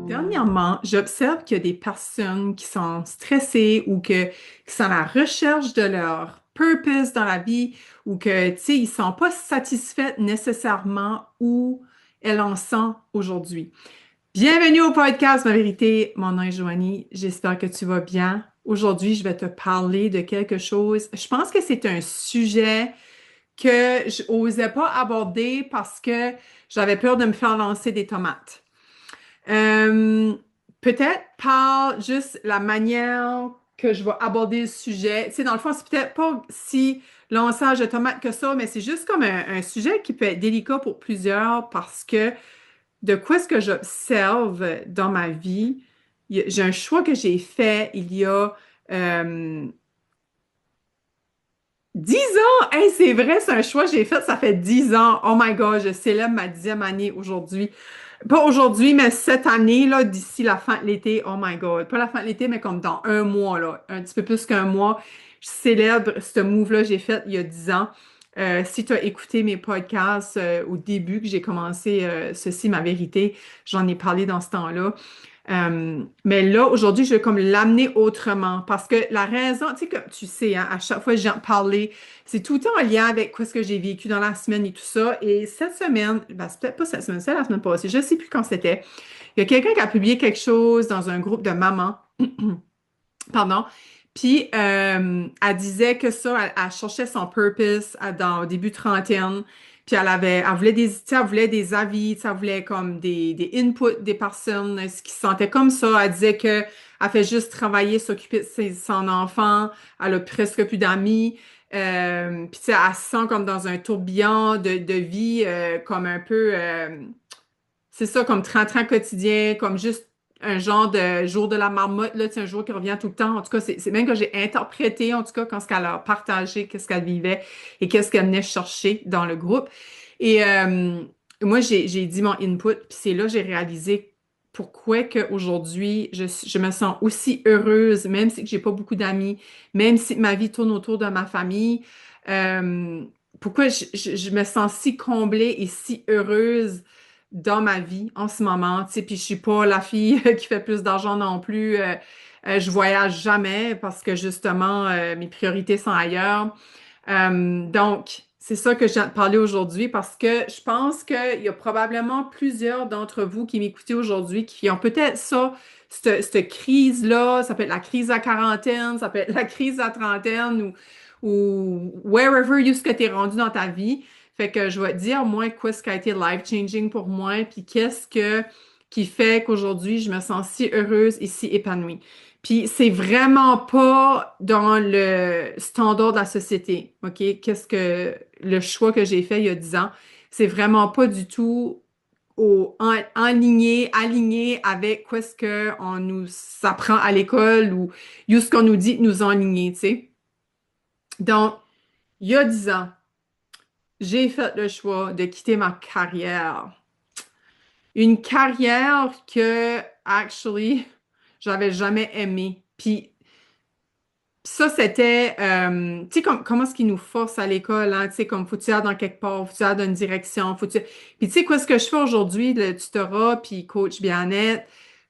Dernièrement, j'observe qu'il y a des personnes qui sont stressées ou qui sont à la recherche de leur purpose dans la vie ou que, tu sais, ils sont pas satisfaits nécessairement où elles en sont aujourd'hui. Bienvenue au podcast Ma Vérité. Mon nom est Joanie. J'espère que tu vas bien. Aujourd'hui, je vais te parler de quelque chose. Je pense que c'est un sujet que je n'osais pas aborder parce que j'avais peur de me faire lancer des tomates. Euh, Peut-être par juste la manière que je vais aborder le sujet. Tu sais, dans le fond, c'est peut-être pas si lançage de tomates que ça, mais c'est juste comme un sujet qui peut être délicat pour plusieurs parce que de quoi est-ce que j'observe dans ma vie, j'ai un choix que j'ai fait il y a euh, 10 ans! Hey, c'est vrai, c'est un choix que j'ai fait, ça fait 10 ans. Oh my God, je célèbre ma 10e année aujourd'hui. Pas aujourd'hui, mais cette année, là, d'ici la fin de l'été, oh my God. Pas la fin de l'été, mais comme dans un mois, là, un petit peu plus qu'un mois, je célèbre ce move-là que j'ai fait il y a 10 ans. Si tu as écouté mes podcasts au début que j'ai commencé Ceci, ma vérité, j'en ai parlé dans ce temps-là. Mais là, aujourd'hui, je vais comme l'amener autrement parce que la raison, tu sais, comme tu sais, hein, à chaque fois que j'en parlais, c'est tout le temps en lien avec quoi ce que j'ai vécu dans la semaine et tout ça. Et cette semaine, ben, c'est peut-être pas cette semaine, c'est la semaine passée, je sais plus quand c'était. Il y a quelqu'un qui a publié quelque chose dans un groupe de mamans, pardon, puis elle disait que ça, elle cherchait son purpose au début trentaine, puis elle voulait des, tu sais, elle voulait des avis, tu sais, elle voulait comme des inputs des personnes qui se sentaient comme ça. Elle disait que elle fait juste travailler, s'occuper de son enfant, elle a presque plus d'amis. Puis tu sais, elle se sent comme dans un tourbillon de vie, comme un peu, c'est ça, comme 30 ans quotidien, comme juste un genre de jour de la marmotte, là, c'est un jour qui revient tout le temps. En tout cas, c'est même que j'ai interprété, en tout cas, quand ce qu'elle a partagé, qu'est-ce qu'elle vivait et qu'est-ce qu'elle venait chercher dans le groupe. Et moi, j'ai dit mon input, puis c'est là que j'ai réalisé pourquoi qu'aujourd'hui, je me sens aussi heureuse, même si j'ai pas beaucoup d'amis, même si ma vie tourne autour de ma famille. Euh, Pourquoi je me sens si comblée et si heureuse dans ma vie en ce moment, tu sais, puis je suis pas la fille qui fait plus d'argent non plus. Je voyage jamais parce que justement, mes priorités sont ailleurs. Donc, c'est ça que je viens de parler aujourd'hui parce que je pense qu'il y a probablement plusieurs d'entre vous qui m'écoutez aujourd'hui qui ont peut-être ça, cette crise-là. Ça peut être la crise à quarantaine, ça peut être la crise à trentaine ou wherever you ce que tu es rendu dans ta vie. Fait que je vais te dire, moi, quoi ce qui a été life-changing pour moi, puis qui fait qu'aujourd'hui, je me sens si heureuse et si épanouie. Puis c'est vraiment pas dans le standard de la société, OK? Qu'est-ce que le choix que j'ai fait il y a 10 ans, c'est vraiment pas du tout aligné avec quoi ce qu'on nous apprend à l'école ou ce qu'on nous dit de nous enligner, tu sais. Donc, il y a 10 ans, j'ai fait le choix de quitter ma carrière. Une carrière que, actually, j'avais jamais aimée. Puis ça, c'était, tu sais, comment est-ce qu'ils nous forcent à l'école, hein? Tu sais, comme faut-tu aller dans quelque part, faut-tu aller dans une direction, faut-tu... Puis tu sais, quoi, ce que je fais aujourd'hui, le tutorat, puis coach bien-être,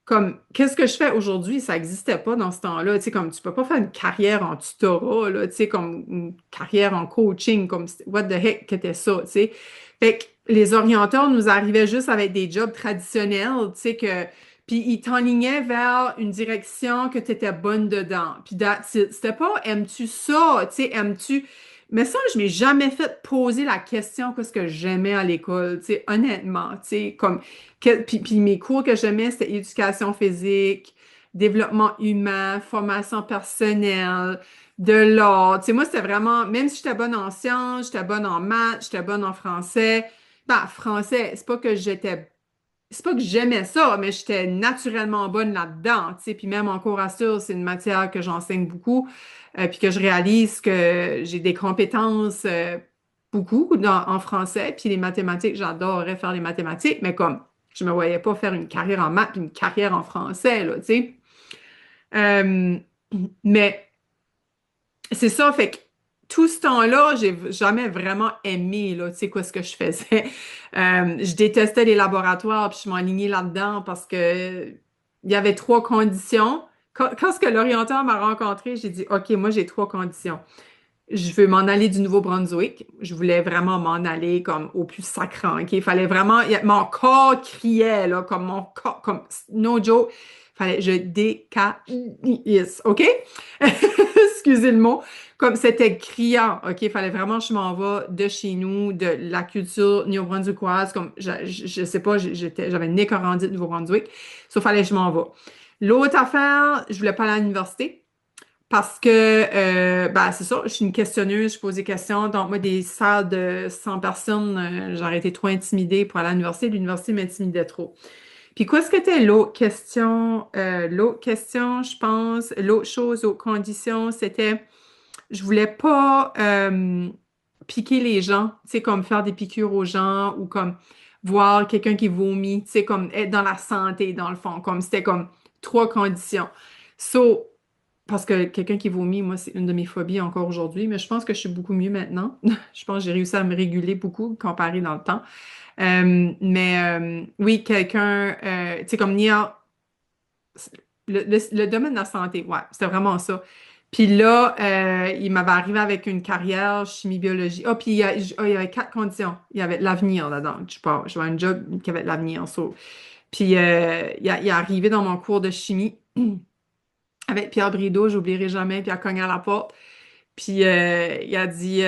comme, qu'est-ce que je fais aujourd'hui? Ça n'existait pas dans ce temps-là. Tu sais, comme, tu peux pas faire une carrière en tutorat, là, tu sais, comme une carrière en coaching, comme, what the heck qu'était ça, tu sais? Fait que les orienteurs nous arrivaient juste avec des jobs traditionnels, tu sais, que puis il t'enlignait vers une direction que tu étais bonne dedans. Puis c'était pas aimes-tu ça, tu sais, aimes-tu. Mais ça, je m'ai jamais fait poser la question qu'est-ce que j'aimais à l'école, tu sais, honnêtement, tu sais, comme puis mes cours que j'aimais, c'était éducation physique, développement humain, formation personnelle, de l'art. Tu sais, moi, c'était vraiment, même si j'étais bonne en sciences, j'étais bonne en maths, j'étais bonne en français. Ben, français, c'est pas que j'aimais ça, mais j'étais naturellement bonne là-dedans, tu sais. Puis même en cours Assur, c'est une matière que j'enseigne beaucoup, puis que je réalise que j'ai des compétences beaucoup en français. Puis les mathématiques, j'adorerais faire les mathématiques, mais comme je me voyais pas faire une carrière en maths puis une carrière en français, là, tu sais. Euh, mais c'est ça, fait que tout ce temps-là, j'ai jamais vraiment aimé, là, tu sais, quoi, ce que je faisais. Je détestais les laboratoires, puis je m'enlignais là-dedans parce que il y avait trois conditions. Quand ce que l'orienteur m'a rencontré, j'ai dit, OK, moi, j'ai trois conditions. Je veux m'en aller du Nouveau-Brunswick. Je voulais vraiment m'en aller comme au plus sacrant. OK? Il fallait vraiment. Mon corps criait, là, comme mon corps, comme no joke. Fallait que je décalisse. OK? Excusez le mot. Comme c'était criant. OK? Il fallait vraiment que je m'en vais de chez nous, de la culture néo-brunswickoise. Comme, je sais pas, j'avais né grandi de Nouveau-Brunswick. Sauf fallait que je m'en vais. L'autre affaire, je voulais pas aller à l'université. Parce que, ben, c'est ça, je suis une questionneuse, je pose des questions. Donc, moi, des salles de 100 personnes, j'aurais été trop intimidée pour aller à l'université. L'université m'intimidait trop. Puis, quoi, ce que c'était l'autre question? L'autre question, je pense, l'autre chose, l'autre condition, c'était, je voulais pas piquer les gens, tu sais, comme faire des piqûres aux gens ou comme voir quelqu'un qui vomit, tu sais, comme être dans la santé, dans le fond, comme c'était comme trois conditions. So, parce que quelqu'un qui vomit, moi, c'est une de mes phobies encore aujourd'hui, mais je pense que je suis beaucoup mieux maintenant. Je pense que j'ai réussi à me réguler beaucoup comparé dans le temps. Oui, quelqu'un, tu sais, comme Nia, le domaine de la santé, ouais, c'était vraiment ça. Puis là, il m'avait arrivé avec une carrière chimie-biologie. Ah, puis il y avait quatre conditions. Il y avait de l'avenir là-dedans. Je sais pas, j'avais un job qui avait de l'avenir. So. Puis il est arrivé dans mon cours de chimie avec Pierre Brideau, j'oublierai jamais, puis il a cogné à la porte. Puis il a dit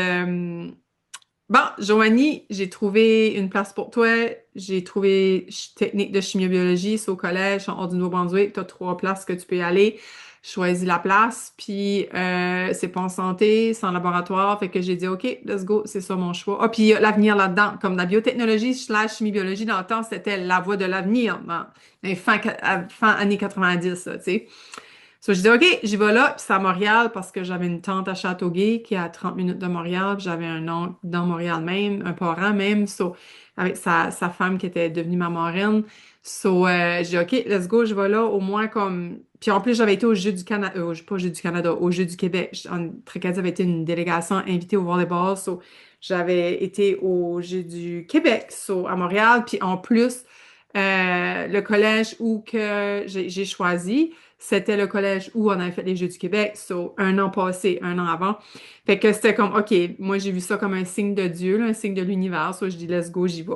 bon, Joanie, j'ai trouvé une place pour toi. J'ai trouvé technique de chimiobiologie, c'est au collège, en hors du Nouveau-Brunswick. Tu as trois places que tu peux y aller. Choisis la place, puis c'est pas en santé, c'est en laboratoire. Fait que j'ai dit, OK, let's go, c'est ça mon choix. Ah, puis l'avenir là-dedans, comme la biotechnologie slash chimie-biologie, dans le temps, c'était la voie de l'avenir, dans les fin années 90, ça, tu sais. So, je dis, OK, j'y vais là, puis c'est à Montréal parce que j'avais une tante à Châteauguay qui est à 30 minutes de Montréal, puis j'avais un oncle dans Montréal même, un parent même, so, avec sa femme qui était devenue ma marraine. So, je dis, OK, let's go, je vais là, au moins comme. Puis en plus, j'avais été au Jeux du Canada, pas au Jeux du Canada, au Jeux du Québec. Tracadie avait été une délégation invitée au volleyball, so, j'avais été au Jeux du Québec, so, à Montréal, puis en plus, le collège où que j'ai choisi, c'était le collège où on avait fait les Jeux du Québec, so, un an passé, un an avant. Fait que c'était comme, OK, moi j'ai vu ça comme un signe de Dieu, là, un signe de l'univers, so je dis, let's go, j'y vais.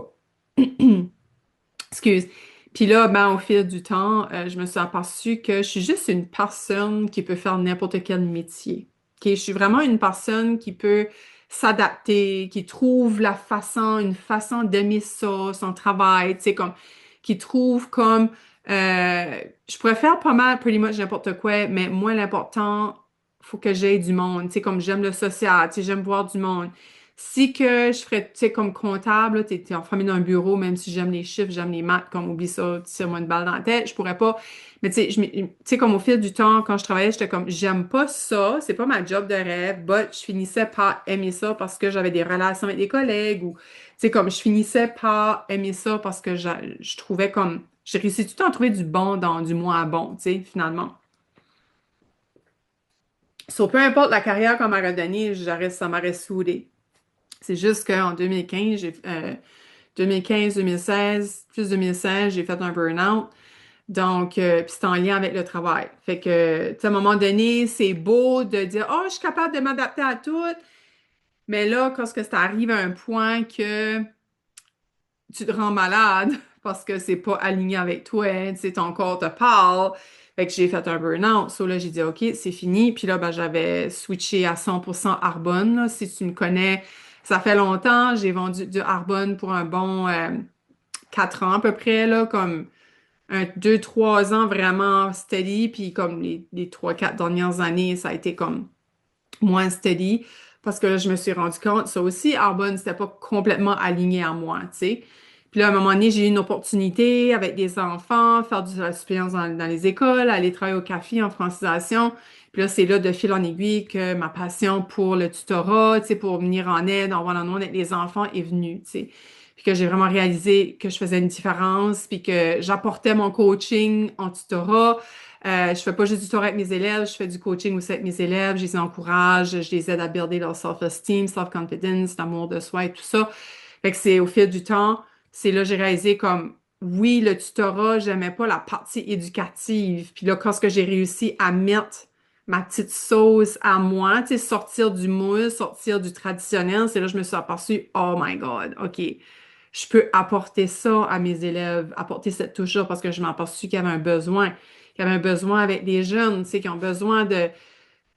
Excuse. Puis là, ben, au fil du temps, je me suis aperçue que je suis juste une personne qui peut faire n'importe quel métier. OK? Je suis vraiment une personne qui peut s'adapter, qui trouve une façon d'aimer ça, son travail, tu sais, comme, qui trouve comme, je pourrais faire pas mal, pretty much n'importe quoi, mais moi, l'important, faut que j'aie du monde, tu sais, comme j'aime le social, tu sais, j'aime voir du monde. Si que je ferais, tu sais, comme comptable, là, t'es enfermé dans un bureau, même si j'aime les chiffres, j'aime les maths, comme oublie ça, tire-moi une balle dans la tête, je pourrais pas. Mais tu sais, tu sais, comme au fil du temps, quand je travaillais, j'étais comme, j'aime pas ça, c'est pas ma job de rêve, but je finissais par aimer ça parce que j'avais des relations avec des collègues ou, tu sais, comme je finissais par aimer ça parce que je trouvais comme, j'ai réussi tout le temps à trouver du bon dans du moins bon, tu sais, finalement. So, peu importe la carrière qu'on m'aurait donnée, ça m'aurait saoulé. C'est juste qu'en 2015, 2015-2016, plus 2016, j'ai fait un burn-out. Donc, puis c'est en lien avec le travail. Fait que, tu sais, à un moment donné, c'est beau de dire, oh, je suis capable de m'adapter à tout. Mais là, quand ce que ça arrive à un point que tu te rends malade parce que c'est pas aligné avec toi, hein, tu sais, ton corps te parle. Fait que j'ai fait un burn-out. So là, j'ai dit, OK, c'est fini. Puis là, ben, j'avais switché à 100% Arbonne. Là. Si tu me connais, ça fait longtemps. J'ai vendu du Arbonne pour un bon 4 ans à peu près, là, comme 2, 3 ans vraiment steady. Puis comme les 3, 4 dernières années, ça a été comme moins steady. Parce que là, je me suis rendu compte, ça aussi, Arbonne, c'était pas complètement aligné à moi, tu sais. Puis là, à un moment donné, j'ai eu une opportunité avec des enfants, faire de la suppléance dans les écoles, aller travailler au café en francisation. Puis là, c'est là, de fil en aiguille, que ma passion pour le tutorat, tu sais, pour venir en aide, en one-on-one avec les enfants est venue, tu sais. Puis que j'ai vraiment réalisé que je faisais une différence, puis que j'apportais mon coaching en tutorat. Je fais pas juste du tutorat avec mes élèves, je fais du coaching aussi avec mes élèves, je les encourage, je les aide à builder leur self-esteem, self-confidence, l'amour de soi et tout ça. Fait que c'est au fil du temps, c'est là que j'ai réalisé comme oui, le tutorat, j'aimais pas la partie éducative. Puis là, quand ce que j'ai réussi à mettre ma petite sauce à moi, tu sais, sortir du moule, sortir du traditionnel, c'est là que je me suis aperçue, oh my God, OK, je peux apporter ça à mes élèves, apporter cette touche-là parce que je m'en aperçu qu'il y avait un besoin. Il y avait un besoin avec des jeunes, tu sais, qui ont besoin de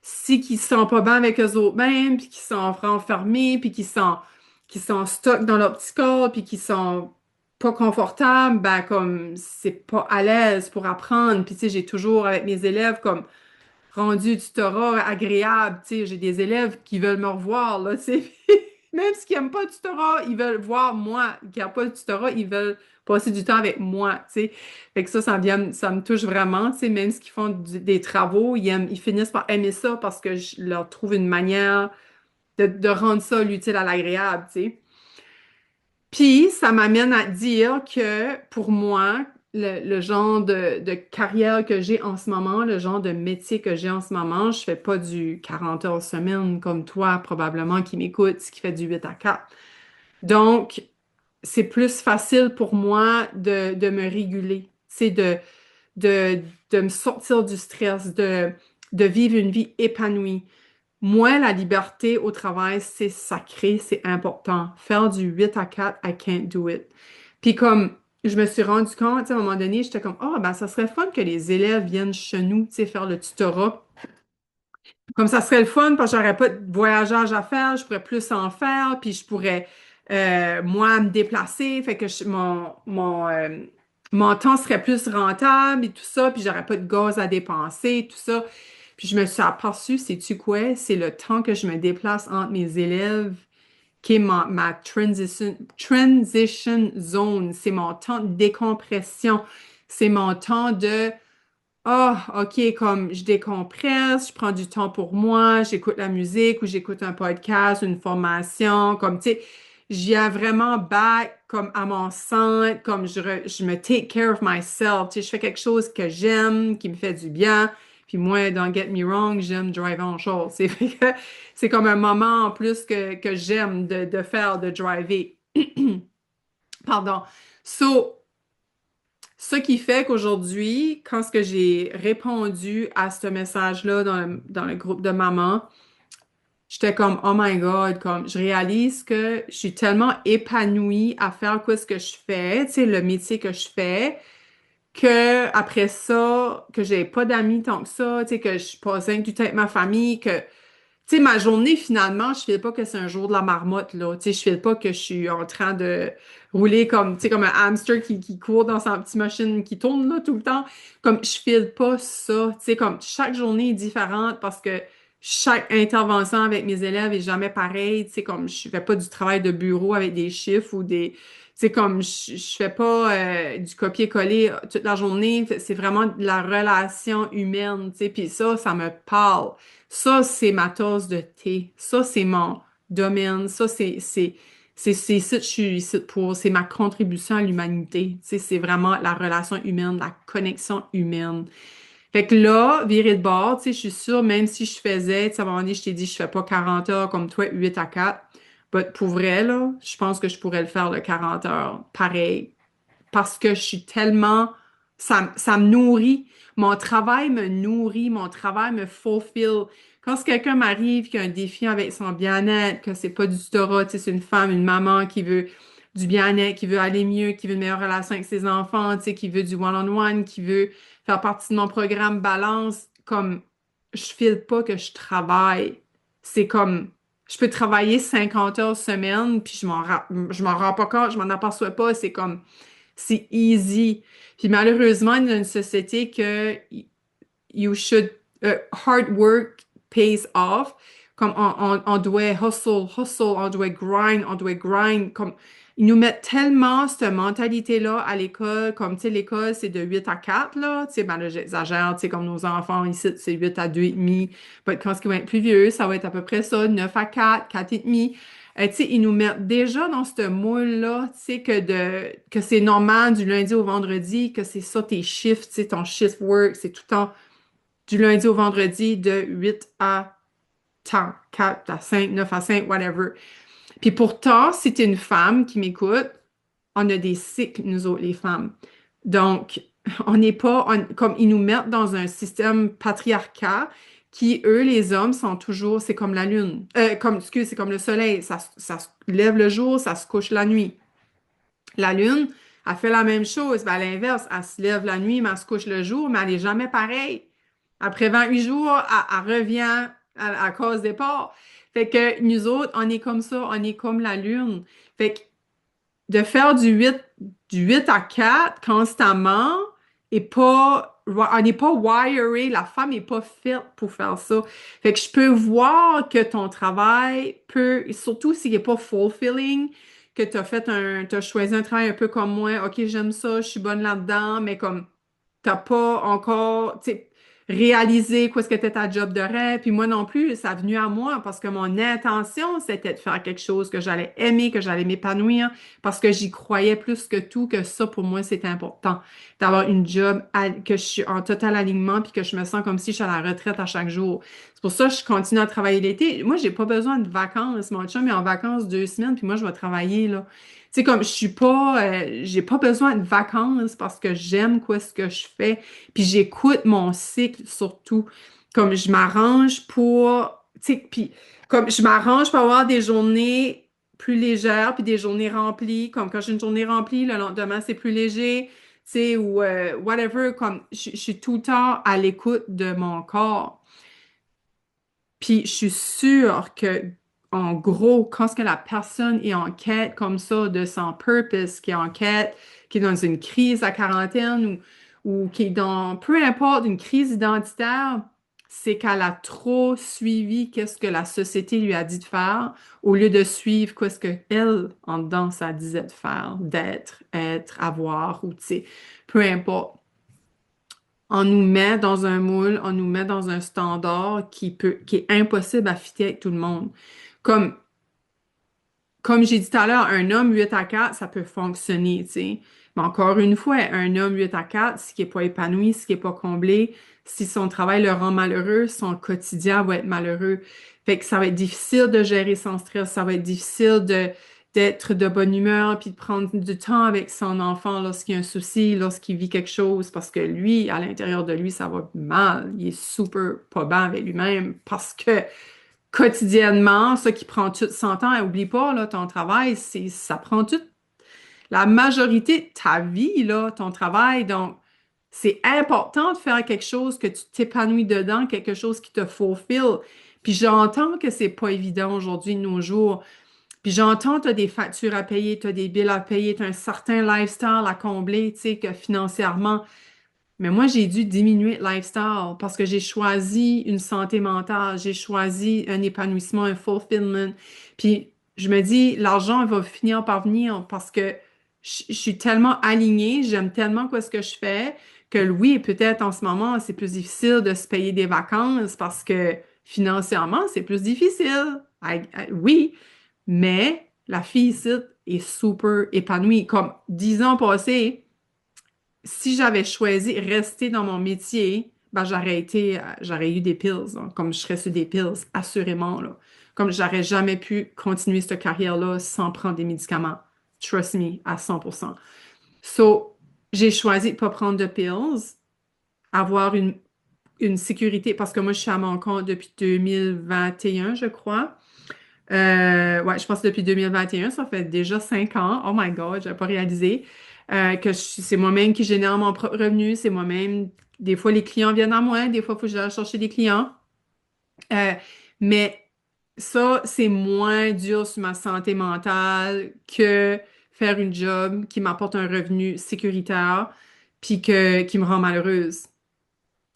si qui se sentent pas bien avec eux autres mêmes, puis qui sont renfermés, puis qui sont stuck dans leur petit corps, puis qui sont pas confortables, ben comme c'est pas à l'aise pour apprendre. Puis tu sais, j'ai toujours avec mes élèves comme rendu tutorat agréable. Tu sais, j'ai des élèves qui veulent me revoir, là, tu sais. Même s'ils n'aiment pas le tutorat, ils veulent voir moi. Qui n'aiment pas le tutorat, ils veulent passer du temps avec moi, tu sais. Fait que ça me touche vraiment, tu sais. Même s'ils font des travaux, ils finissent par aimer ça parce que je leur trouve une manière de rendre ça l'utile à l'agréable, tu sais. Puis, ça m'amène à dire que pour moi, le genre de carrière que j'ai en ce moment, le genre de métier que j'ai en ce moment, je fais pas du 40 heures semaine comme toi, probablement, qui m'écoute, qui fait du 8 à 4. Donc, c'est plus facile pour moi de me réguler, c'est de, de me sortir du stress, de vivre une vie épanouie. Moi, la liberté au travail, c'est sacré, c'est important. Faire du 8 à 4, I can't do it. Puis comme je me suis rendu compte, tu sais, à un moment donné, j'étais comme, oh, ben, ça serait fun que les élèves viennent chez nous, tu sais, faire le tutorat. Comme ça serait le fun parce que j'aurais pas de voyageage à faire, je pourrais plus en faire, puis je pourrais, moi, me déplacer, fait que mon temps serait plus rentable et tout ça, puis j'aurais pas de gaz à dépenser, tout ça. Puis je me suis aperçue, sais-tu quoi? C'est le temps que je me déplace entre mes élèves qui est ma transition zone. C'est mon temps de décompression. C'est mon temps de ah, OK, comme je décompresse, je prends du temps pour moi, j'écoute la musique ou j'écoute un podcast, une formation, comme, tu sais, j'y viens vraiment back, comme à mon centre, comme je me take care of myself, tu sais, je fais quelque chose que j'aime, qui me fait du bien, puis moi, don't get me wrong, j'aime driver en char, c'est fait que c'est comme un moment en plus que j'aime de faire, de driver. Pardon. So, ce qui fait qu'aujourd'hui, quand ce que j'ai répondu à ce message-là dans le groupe de maman, j'étais comme, oh my God, comme je réalise que je suis tellement épanouie à faire quoi ce que je fais, tu sais, le métier que je fais, que après ça, que j'ai pas d'amis tant que ça, tu sais, que je passe rien que du temps avec ma famille, que tu sais, ma journée, finalement, je file pas que c'est un jour de la marmotte, là. Tu sais, je file pas que je suis en train de rouler comme, tu sais, comme un hamster qui court dans sa petite machine qui tourne, là, tout le temps. Comme, je file pas ça. Tu sais, comme, chaque journée est différente parce que chaque intervention avec mes élèves est jamais pareille. Tu sais, comme, je fais pas du travail de bureau avec des chiffres ou des... Tu sais, comme, je fais pas du copier-coller toute la journée. C'est vraiment de la relation humaine, tu sais. Puis ça me parle. Ça, c'est ma tasse de thé. Ça, c'est mon domaine. Ça, c'est ça que je suis ici pour. C'est ma contribution à l'humanité. Tu sais, c'est vraiment la relation humaine, la connexion humaine. Fait que là, virer de bord, tu sais, je suis sûre, même si je faisais, tu sais, à un moment donné, je t'ai dit, je fais pas 40 heures comme toi, 8 à 4. But pour vrai, là, je pense que je pourrais le faire le 40 heures, pareil parce que je suis tellement, ça me nourrit. Mon travail me nourrit, mon travail me fulfill. Quand quelqu'un m'arrive qui a un défi avec son bien-être, que c'est pas du tutorat, tu sais, c'est une femme, une maman qui veut du bien-être, qui veut aller mieux, qui veut une meilleure relation avec ses enfants, tu sais, qui veut du one-on-one, qui veut faire partie de mon programme Balance, comme je file pas que je travaille. C'est comme je peux travailler 50 heures semaine, puis je m'en rends pas compte, je m'en aperçois pas. C'est comme c'est easy. Puis malheureusement, il y a une société que you should, hard work pays off. Comme on doit hustle, on doit grind. Comme, ils nous mettent tellement cette mentalité-là à l'école. Comme, tu sais, l'école, c'est de 8 à 4, là. Tu sais, ben là, j'exagère, tu sais, comme nos enfants ici, c'est 8 à 2 et demi. Quand ils vont être plus vieux, ça va être à peu près ça, 9 à 4, 4 et demi. Tu sais, ils nous mettent déjà dans ce moule-là, tu sais, que c'est normal du lundi au vendredi, que c'est ça tes shifts, tu sais, ton shift work, c'est tout le temps du lundi au vendredi de 8 à temps, 4 à 5, 9 à 5, whatever. Puis pourtant, si t'es une femme qui m'écoute, on a des cycles, nous autres, les femmes. Donc, on n'est pas, comme ils nous mettent dans un système patriarcal qui, eux, les hommes, sont toujours, c'est comme la lune, excuse, c'est comme le soleil, ça se lève le jour, ça se couche la nuit. La lune, elle fait la même chose, ben, à l'inverse, elle se lève la nuit, mais elle se couche le jour, mais elle n'est jamais pareille. Après 28 jours, elle revient à cause départ. Fait que nous autres, on est comme ça, on est comme la lune. Fait que de faire du 8 à 4 constamment et pas, on n'est pas wiré, la femme n'est pas faite pour faire ça. Fait que je peux voir que ton travail peut, surtout s'il n'est pas fulfilling, que tu as t'as choisi un travail un peu comme moi, ok, j'aime ça, je suis bonne là-dedans, mais comme t'as pas encore, tu sais, réalisé quoi ce que était ta job de rêve. Puis moi non plus, ça a venu à moi parce que mon intention, c'était de faire quelque chose que j'allais aimer, que j'allais m'épanouir, parce que j'y croyais plus que tout, que ça, pour moi, c'était important. D'avoir une job que je suis en total alignement, puis que je me sens comme si je suis à la retraite à chaque jour. C'est pour ça que je continue à travailler l'été. Moi, j'ai pas besoin de vacances. Mon chum est en vacances 2 semaines, puis moi, je vais travailler, là. Tu sais, comme je suis pas, j'ai pas besoin de vacances parce que j'aime quoi ce que je fais, puis j'écoute mon cycle surtout. Comme je m'arrange pour, tu sais, puis comme je m'arrange pour avoir des journées plus légères, puis des journées remplies. Comme quand j'ai une journée remplie, le lendemain c'est plus léger, tu sais, ou whatever. Comme je suis tout le temps à l'écoute de mon corps. Puis je suis sûre que, en gros, quand ce que la personne est en quête comme ça de son purpose, qui est en quête, qui est dans une crise à quarantaine ou qui est dans, peu importe, une crise identitaire, c'est qu'elle a trop suivi qu'est-ce que la société lui a dit de faire au lieu de suivre qu'est-ce que elle, en dedans, ça disait de faire, d'être, être, avoir ou, tu sais, peu importe. On nous met dans un moule, on nous met dans un standard qui est impossible à fitter avec tout le monde. Comme, comme j'ai dit tout à l'heure, un homme 8 à 4, ça peut fonctionner, tu sais. Mais encore une fois, un homme 8 à 4, ce qui n'est pas épanoui, ce qui n'est pas comblé, si son travail le rend malheureux, son quotidien va être malheureux. Fait que ça va être difficile de gérer son stress, ça va être difficile d'être de bonne humeur, puis de prendre du temps avec son enfant lorsqu'il y a un souci, lorsqu'il vit quelque chose, parce que lui, à l'intérieur de lui, ça va mal. Il est super pas bien avec lui-même parce que quotidiennement, ça qui prend tout son temps, et oublie pas, là, ton travail, ça prend toute la majorité de ta vie, là, ton travail. Donc, c'est important de faire quelque chose que tu t'épanouis dedans, quelque chose qui te fulfill. Puis j'entends que c'est pas évident aujourd'hui de nos jours. Puis j'entends, tu as des factures à payer, tu as des bills à payer, tu as un certain lifestyle à combler, tu sais, que financièrement, mais moi, j'ai dû diminuer le lifestyle parce que j'ai choisi une santé mentale, j'ai choisi un épanouissement, un fulfillment. Puis je me dis, l'argent il va finir par venir parce que je suis tellement alignée, j'aime tellement quoi ce que je fais que oui, peut-être en ce moment, c'est plus difficile de se payer des vacances parce que financièrement, c'est plus difficile. Oui, mais la fille ici est super épanouie. Comme 10 ans passés, si j'avais choisi rester dans mon métier, ben j'aurais eu des pills, hein, comme je serais sur des pills, assurément, là. Comme j'aurais jamais pu continuer cette carrière-là sans prendre des médicaments. Trust me, à 100%. So, j'ai choisi de pas prendre de pills, avoir une sécurité, parce que moi, je suis à mon compte depuis 2021, je crois. Ouais, je pense que depuis 2021, ça fait déjà 5 ans. Oh my God, j'avais pas réalisé c'est moi-même qui génère mon propre revenu. C'est moi-même. Des fois, les clients viennent à moi. Des fois, il faut que j'aille chercher des clients. Euh, mais ça, c'est moins dur sur ma santé mentale que faire une job qui m'apporte un revenu sécuritaire puis qui me rend malheureuse.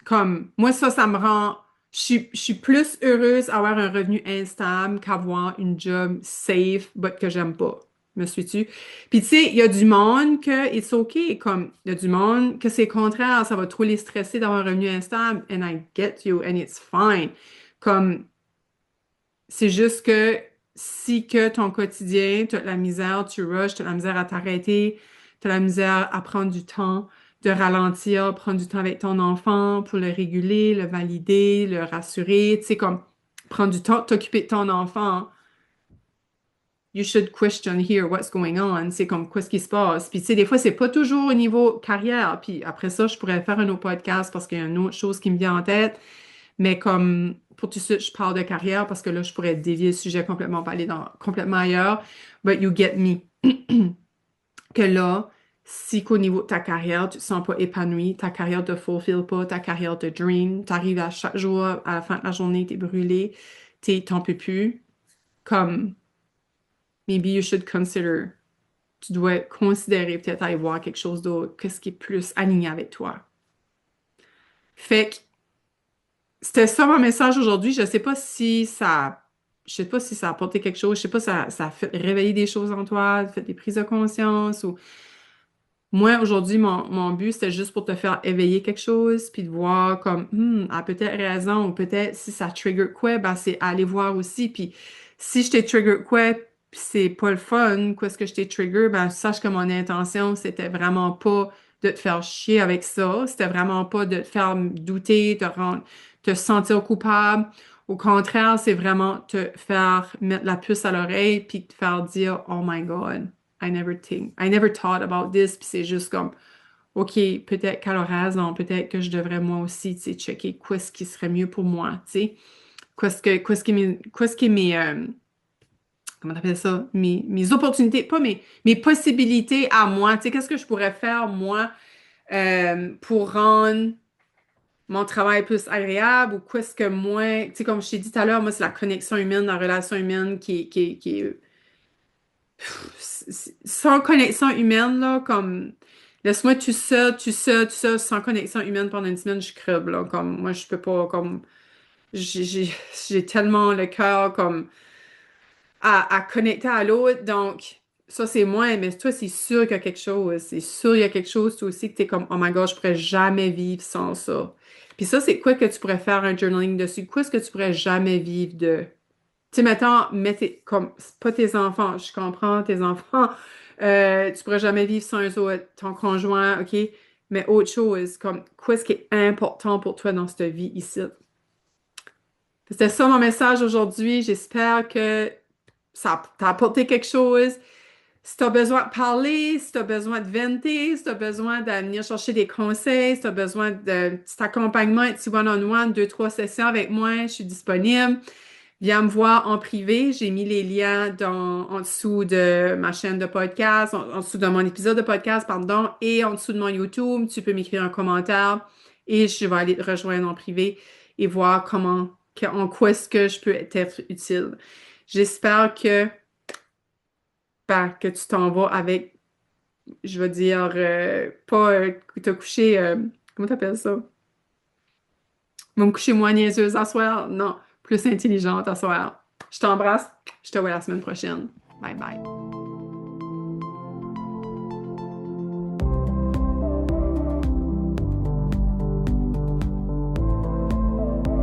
Comme, moi, ça me rend. Je suis plus heureuse d'avoir un revenu instable qu'avoir une job safe, but que j'aime pas. Me suis-tu? Puis, tu sais, il y a du monde que it's OK. Comme, il y a du monde que c'est contraire. Ça va trop les stresser d'avoir un revenu instable. And I get you, and it's fine. Comme, c'est juste que si que ton quotidien, tu as de la misère, tu rushes, tu as de la misère à t'arrêter, tu as de la misère à prendre du temps, de ralentir, prendre du temps avec ton enfant pour le réguler, le valider, le rassurer, tu sais, comme prendre du temps de t'occuper de ton enfant. you should question here what's going on. C'est comme quoi ce qui se passe. Puis tu sais, des fois, c'est pas toujours au niveau carrière. Puis après ça, je pourrais faire un autre podcast parce qu'il y a une autre chose qui me vient en tête. Mais comme pour tout de suite, je parle de carrière parce que là, je pourrais dévier le sujet complètement, pas aller dans complètement ailleurs. But you get me. Que là, si qu'au niveau de ta carrière, tu te sens pas épanoui, ta carrière te fulfill pas, ta carrière te drain, t'arrives à chaque jour, à la fin de la journée, t'es brûlé, t'en peux plus, comme maybe you should consider, tu dois considérer peut-être aller voir quelque chose d'autre, qu'est-ce qui est plus aligné avec toi. Fait que c'était ça mon message aujourd'hui. Je sais pas si ça a apporté quelque chose, je sais pas si ça a fait réveiller des choses en toi, fait des prises de conscience ou moi, aujourd'hui, mon but, c'était juste pour te faire éveiller quelque chose, puis de voir comme, elle a peut-être raison, ou peut-être si ça trigger quoi, ben c'est aller voir aussi. Puis si je t'ai trigger quoi, puis c'est pas le fun, quoi ce que je t'ai trigger, ben sache que mon intention, c'était vraiment pas de te faire chier avec ça. C'était vraiment pas de te faire douter, te sentir coupable. Au contraire, c'est vraiment te faire mettre la puce à l'oreille, puis te faire dire, Oh my God. I never thought about this, puis c'est juste comme, OK, peut-être qu'elle a raison, peut-être que je devrais moi aussi, tu sais, checker quoi ce qui serait mieux pour moi, tu sais, quoi ce qui est mes, comment t'appelles ça, mes opportunités, pas mes possibilités à moi, tu sais, qu'est-ce que je pourrais faire, moi, pour rendre mon travail plus agréable ou qu'est-ce que moi, tu sais, comme je t'ai dit tout à l'heure, moi, c'est la connexion humaine, la relation humaine qui est sans connexion humaine, là, comme laisse-moi tout ça, sans connexion humaine pendant une semaine, je crève, là. Comme moi, je peux pas, comme j'ai tellement le cœur comme à connecter à l'autre. Donc, ça, c'est moi, mais toi, c'est sûr qu'il y a quelque chose. C'est sûr qu'il y a quelque chose, toi aussi, que t'es comme, oh my God, je pourrais jamais vivre sans ça. Puis ça, c'est quoi que tu pourrais faire un journaling dessus? Quoi est-ce que tu pourrais jamais vivre de? Tu sais, mettons, comme, c'est pas tes enfants, je comprends, tes enfants, tu pourrais jamais vivre sans eux autres, ton conjoint, OK? Mais autre chose, comme, quoi est-ce qui est important pour toi dans cette vie ici? C'était ça mon message aujourd'hui. J'espère que ça t'a apporté quelque chose. Si tu as besoin de parler, si tu as besoin de venter, si tu as besoin de venir chercher des conseils, si tu as besoin d'un petit accompagnement, un petit one-on-one, deux, trois sessions avec moi, je suis disponible. Viens me voir en privé. J'ai mis les liens en dessous de ma chaîne de podcast, en dessous de mon épisode de podcast, pardon, et en dessous de mon YouTube. Tu peux m'écrire un commentaire et je vais aller te rejoindre en privé et voir en quoi est-ce que je peux être utile. J'espère que tu t'en vas avec, je veux dire, pas te coucher, comment t'appelles ça? Va me coucher moins niaiseuse à soir? Non, plus intelligente à soir. Je t'embrasse. Je te vois la semaine prochaine. Bye bye.